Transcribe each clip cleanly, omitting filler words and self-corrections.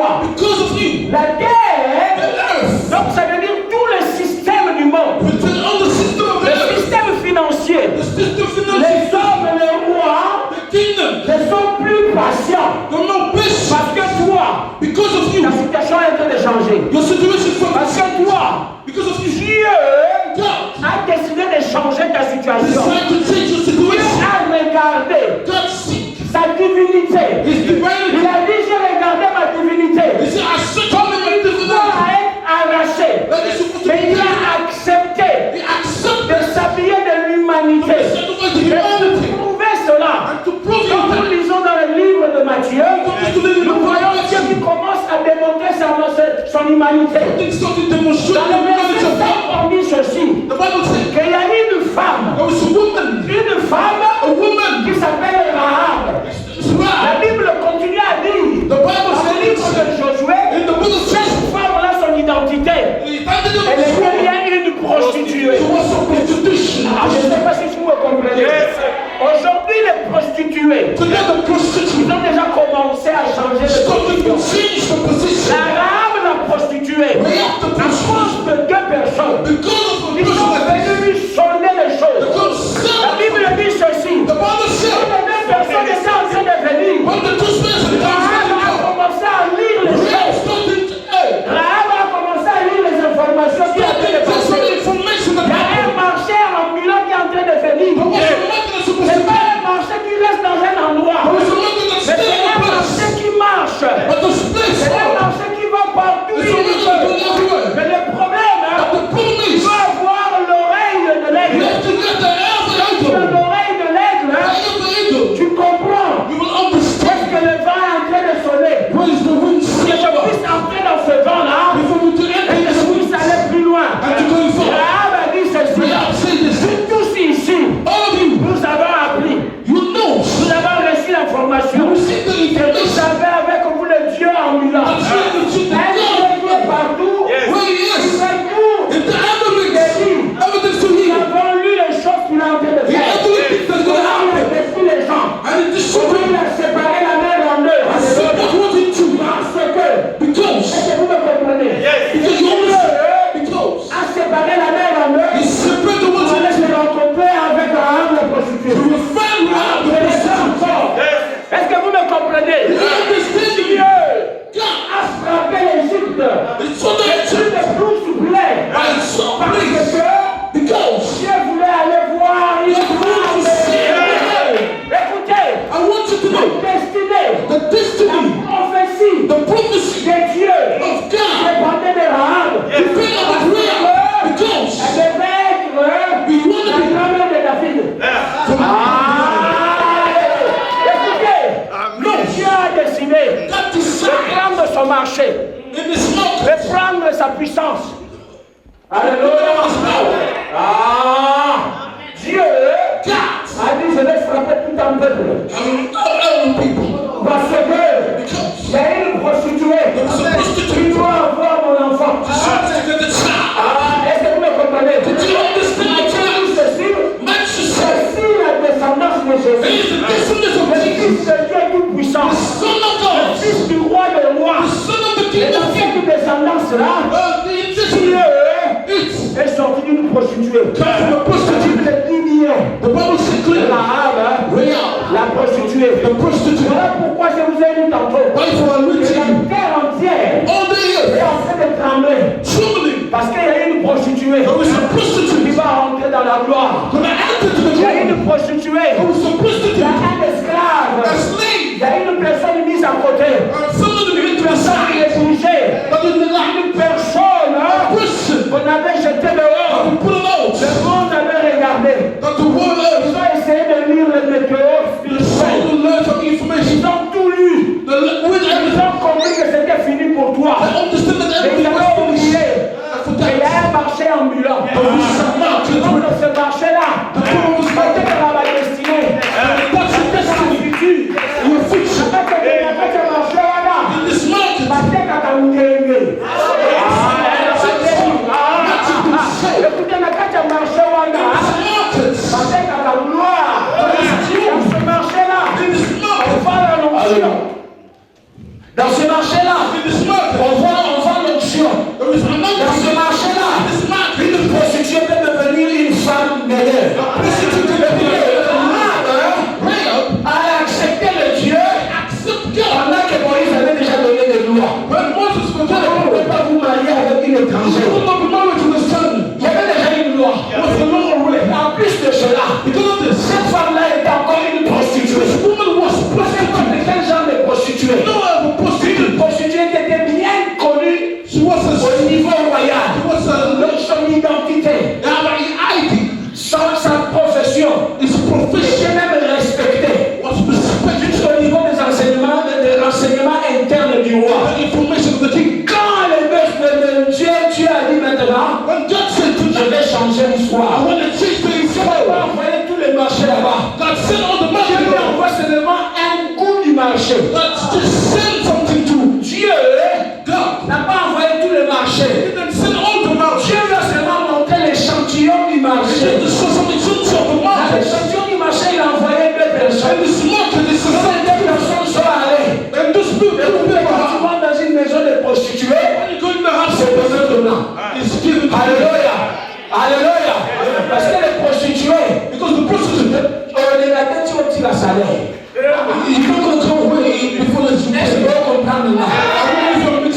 toi. Because of you. La terre, The earth. donc ça veut dire tout le système du monde. Within all the system of the Le earth. système financier. The system Les financial. hommes et les rois The kingdom. ne sont plus patients. They're not patient. Parce que toi, Because of you. ta situation est en train de changer. Your situation is Parce que toi, because of you. Dieu God a décidé de changer ta situation. decided to change your Dieu situation. a regardé God seek. sa divinité. His divinity. Il a dit, j'ai regardé ma divinité. He said, I searched Comme all my il doit divinity. être arraché. That is supposed to Mais be il a done. accepté He accepted de s'habiller de l'humanité. the sacrifice of Et humanity. pour prouver cela, And to prove you quand nous that. lisons dans le livre de Matthieu, nous voyons Dieu qui commence à démontrer son humanité. Things started to demonstrate Dans the le humanity verset of 5, God. on dit ceci, The Bible says qu'il y a une femme there was a woman. A woman. qui s'appelle Rahab. It's La right. Bible continue à dire, The Bible dans le livre says de Josué, in the book of cette Joshua, femme-là, son identité, he handed them elle the est sword. bien une prostituée. It was a prostitution. Ah, je ne sais pas si vous me comprenez. Aujourd'hui, les prostituées, Today the prostitute ils ont déjà commencé à changer de started to position. change the position. La Rahab, la prostituée, à cause de deux personnes, Because of the ils sont person that venus lui sonner les choses. God La Bible said, dit ceci. the Bible Quand said, les deux personnes étaient en train de venir, when the two spirits of Rahab a God commencé à lire les choses. started to Rahab a commencé à lire les informations qui ont été there's some passées. information Il y a un that marché ambulant qui est en train de venir. there was a man that's Ce supposed n'est to pas un marché qui reste dans un endroit. there was a man that's Mais c'est staying in un place. marché qui marche. But the place C'est un marché qui va partout. it's a man that's going everywhere. Mais le problème, But the problem tu is, dois avoir l'oreille de you l'aigle. have to get the air of the Quand tu as eagle. l'oreille de l'aigle, The air of the eagle. tu comprends. You will Parce understand. que le vent est en train de sonner. Where is the wind Que je switch? puisse entrer dans ce vent-là Before we do et anything, que je puisse aller plus loin. and to go far. Rahab a dit ceci. Rahab said this. Tous ici, All of you, nous avons appris. you know, Nous avons reçu l'information. you receive the Et vous information. savez avec vous le Dieu ambulant. I'm saying that you Un Dieu qui est partout. where he Il is. fait tout. In the evidence, evidence to Nous heal. avons lu les choses qu'il a en train de The faire. evidence that's going to Il a happen. détruit les gens. And it is so Il a séparé la mer en deux. I said that what it to Parce que, because est-ce que vous me comprenez? because you understand because A séparé la mer en deux. he separated the Pour water. aller se rencontrer avec Rahab la prostituée. You will find out Je the le sais encore. Est-ce que vous me comprenez? You understand Dieu me? God, a frappé l'Égypte. it's so that Plus de plus soufflait. I so Parce please que because Dieu voulait aller voir une femme. Écoutez, I want you to la know destinée, the la destiny, prophétie the prophecy de Dieu of God dépendait de Rahab. depend on the prayer because Elle devait être we want la to be grand-mère de David. Écoutez, Dieu a décidé God de decide prendre son marché, in this moment de prendre sa puissance. Alléluia. Dieu God, a dit, je vais frapper tout un peuple. all people Parce que because il y a une prostituée there was a qui prostitute. doit avoir mon enfant. Something that the child. Est-ce que vous me comprenez? Do you understand the child? Ceci, Manchester ceci la descendance de Jésus. is the descendant of Le Jesus, fils de Dieu tout-puissant. the Son of Le God, fils du roi des rois. the Son of the Et King dans of Kings. cette descendance-là, The intention Dieu is est sorti d'une prostituée. come from a La prostitute. Bible dit bien. The Bible says clearly, Rahab, Rahab, la prostituée. the prostitute. Voilà pourquoi je vous ai dit tantôt. Why for a Que rich la terre entière all the est year en train de trembler. trembling? Parce qu'il y a une prostituée There is a qui prostitute va rentrer dans la gloire. gonna enter to the Il y a glory. une prostituée. There is a Il y prostitute, a un esclave. a slave, Il y a une personne mise à côté. a fellow to be Une to the personne qui side. est bougée. But in the light, Une personne a person qu'on avait jetée dehors. that we put it out, Le monde avait regardé. that the world Ils earth, ont essayé de lire le météo spirituel. all the learn some information. Ils ont tout lu. With Ils everything, ont compris que c'était fini pour toi. I understand that Mais everything ils avaient was finished. oublié I qu'il forgot. y a un marché ambulant. But we shall not Donc control. dans ce marché-là, peut-être dans ma destinée, That's your dans le destiny. futur, Your future. peut-être ce marché-là, In this market, peut-être à ta mouillée. Écoutez, mais quand tu as marché, markets, peut-être à ta gloire. Dans ce marché-là, in this on market, va l'annoncer. Dans ce marché-là, in this du roi. the information of the king. Quand Dieu a dit maintenant, When God said to je vais changer I l'histoire. want to change the Je ne vais pas story. envoyer tous les marchés là-bas. God sent all the Je money. lui envoie seulement un goût du marché. God just sent something to Dieu God. n'a pas envoyé tous les marchés. He didn't send all the money. Dieu lui a seulement montré l'échantillon du He marché. had to show some exemption of the Dans market. l'échantillon du marché, il a envoyé deux personnes. And this market is Ces a deux personnes sont allées. And those people Quand tu vas dans une maison de prostituées, when you go in the house, c'est donnant. it's given to you. Alléluia. Alléluia. Parce que les prostituées, Because the prostitute, les gâteaux, tu obtiens la salaire. you don't go to away before the Est-ce que vous comprenez là?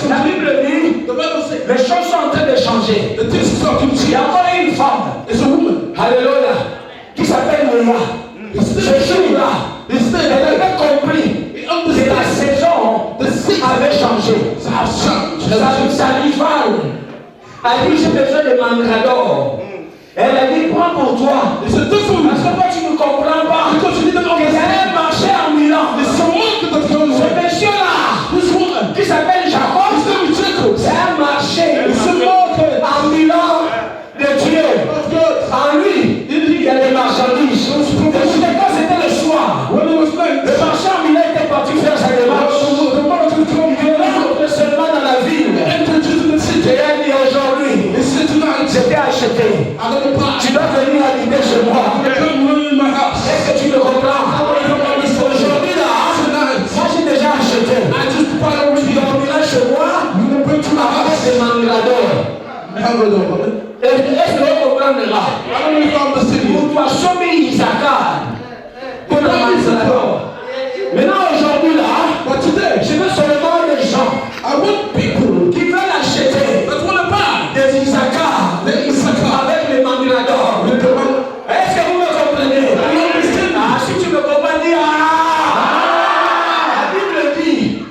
La Bible dit, The Bible says les choses sont en train de changer. the things is talking to Il y you. a encore une femme, It's a woman. alléluia, qui s'appelle Léa. Ce jour-là, He said elle that avait compris he que la understands saison the season avait changé. has changed. Sa rivale a dit, j'ai besoin de mandragore. Elle a dit, prends pour toi. He said, this Parce woman, que toi, tu ne comprends pas. because she didn't Il y a un understand. marché en Milan. There's some market that goes Ce on. monsieur-là, This woman, qui s'appelle Jacob, his name is Jacob. c'est un marché It's a market en Milan de Dieu. of God. En lui, il y a des marchandises. Et quand c'était le soir, When it was night, le marchand en Milan était parti faire sa démarche. the market Il come est rentré seulement dans la ville. entered into the Et city. elle dit aujourd'hui, He said tonight, j'étais acheté. I'm going to buy. Tu dois venir habiter chez moi. Come run in my house. Est-ce que tu me comprends? Aujourd'hui là, Tonight, moi j'ai déjà acheté. I just buy a Tu dormiras chez moi You will bring to my avec house. des mangradors. How will I woman? Est-ce que vous comprenez là? I don't know if I'm the city. Pour toi, sommer Isaac. Pour la mangrador. Maintenant aujourd'hui là, But today, je veux seulement des gens I want people qui veulent acheter that want to buy des Isaac the Issachar. avec les mangradors. With the man. Est-ce que vous me comprenez? Ah, si tu me comprends, dis la Bible dit,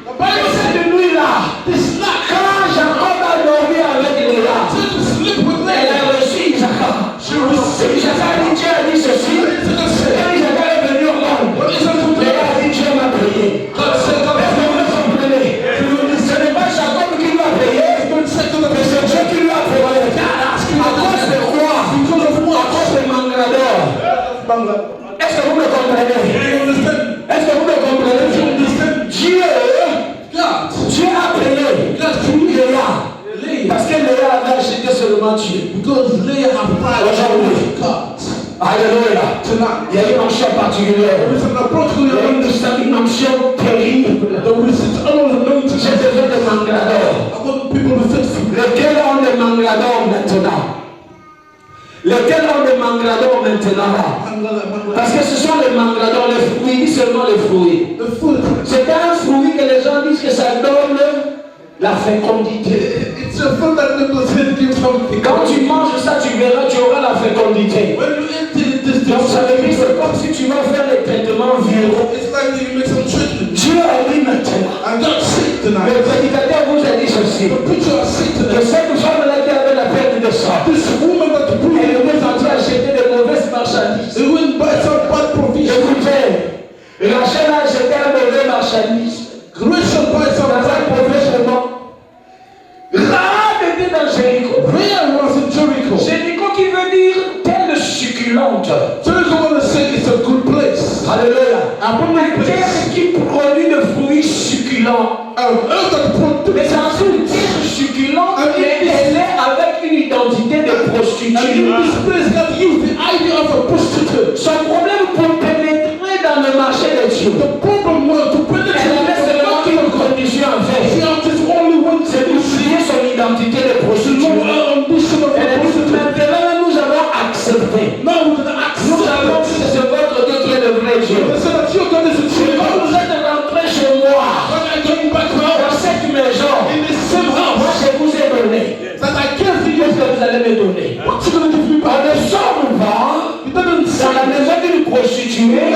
cette nuit-là, This night, quand Jacob a dormi avec Léa, to sleep with elle me. a reçu Isaac. She received Isaac a dit, Dieu a dit ceci. Quand Isaac est venu au monde, What is that to Léa do? a dit, Dieu m'a payé. God said, God Est-ce que vous me comprenez? Ce n'est pas Jacob qui lui a payé, said to the mais c'est Dieu qui lui a payé. À cause de quoi? because of À what? cause de Mangrador. Bangla. Est-ce que vous me comprenez? You understand? Est-ce que vous me comprenez? Dieu God. a payé Léa. Parce que Léa avait acheté seulement Dieu. Because Leah have pride God. Alléluia. Tonight, Il y a une onction particulière. there is an approach to Il y a your une onction terrible. There is an anointing. J'ai besoin de mangrador. I want people to fix you. Lesquels ont des mangradors maintenant? Lesquels ont des mangradors maintenant? Parce que ce sont les mangradors, les fruits, dis seulement les fruits. The food. C'est un fruit que les gens disent que ça donne la fécondité. It's a food that people say gives something. Quand tu manges ça, tu verras, tu auras la fécondité. When you eat this, Donc ça veut dire c'est comme si tu vas faire les traitements viraux. it's like you make some treatment. Dieu a dit maintenant. And God said Le tonight, prédicateur vous a dit ceci. the preacher has said Que tonight, cette femme-là qui avait la perte de sang, this woman that the elle preacher était en train d'acheter de mauvaises marchandises. they went buy some bad provision. Écoutez, Rachel a acheté un mauvais marchandise Rachel buy some dans un bad mauvais provision. chemin. Rahab était dans Jéricho. Rahab was in Jericho. Jéricho qui veut dire telle succulente. Jericho want to say it's a good place. Alléluia. A good Terre place. qui produit de fruits succulents. Earth that Mais produces. dans une terre succulente, elle est avec une identité de And prostituée. in this place that use the idea of a prostitute. Son problème pour pénétrer dans le marché de Dieu, The problem was to elle penetrate avait the seulement market une of God. condition à She faire. has this only one C'est thing. d'oublier son identité de No prostituée. ambition of a Elle a dit prostitute. maintenant nous avons accepté. Now we're going to Nous avons accept dit que c'est votre Dieu qui est le vrai it. Dieu. They said that your God is a true Quand God. vous êtes rentrés chez moi, When I came back home, dans cette maison, in the same moi house je vous ai donné. that I gave to you, Qu'est-ce que vous allez me donner? what you going to give me On back? ne sort pas You didn't say dans la maison d'une prostituée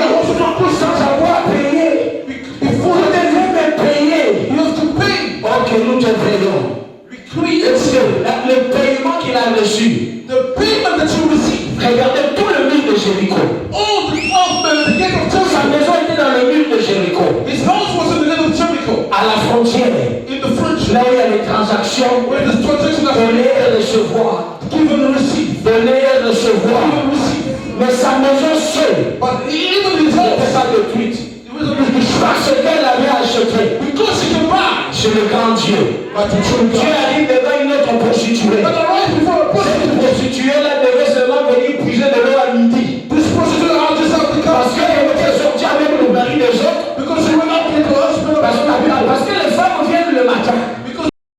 sans avoir payé. before Vous devez me payer. you have to pay. Ok, nous te payons. We create Est-ce que le paiement qu'il a reçu, the payment that you receive. regardez tout le mur de Jéricho. All the gate of Sa Jericho. maison était dans le mur de Jéricho. His house was in the gate of Jericho. example, à la frontière, in the friendship, là où il y a les transactions, where there's transaction that's donner et recevoir, give and receive, donner et give recevoir. and receive. Mais sa maison seule But even his n'était house, pas détruite. it was a Parce qu'elle avait acheté because he can buy. chez le grand Dieu. But the true Dieu God, a dit, devant une autre prostituée.